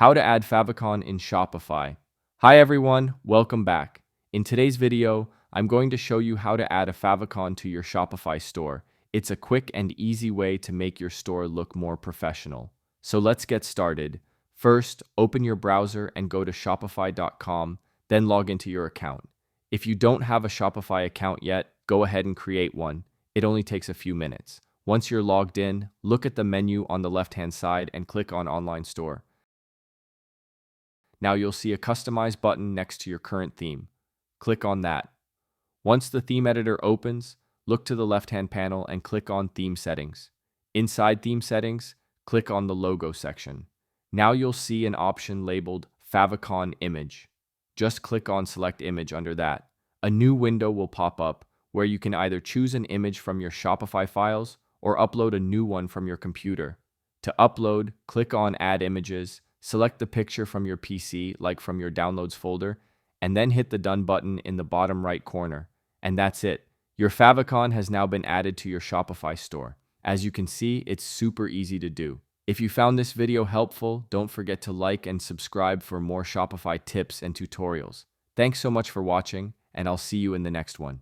How to add Favicon in Shopify. Hi everyone, welcome back. In today's video, I'm going to show you how to add a Favicon to your Shopify store. It's a quick and easy way to make your store look more professional. So let's get started. First, open your browser and go to shopify.com, then log into your account. If you don't have a Shopify account yet, go ahead and create one. It only takes a few minutes. Once you're logged in, look at the menu on the left-hand side and click on Online Store. Now you'll see a Customize button next to your current theme. Click on that. Once the theme editor opens, look to the left-hand panel and click on Theme Settings. Inside Theme Settings, click on the Logo section. Now you'll see an option labeled Favicon Image. Just click on Select Image under that. A new window will pop up where you can either choose an image from your Shopify files or upload a new one from your computer. To upload, click on Add Images, select the picture from your PC, like from your Downloads folder, and then hit the Done button in the bottom right corner. And that's it. Your Favicon has now been added to your Shopify store. As you can see, it's super easy to do. If you found this video helpful, don't forget to like and subscribe for more Shopify tips and tutorials. Thanks so much for watching, and I'll see you in the next one.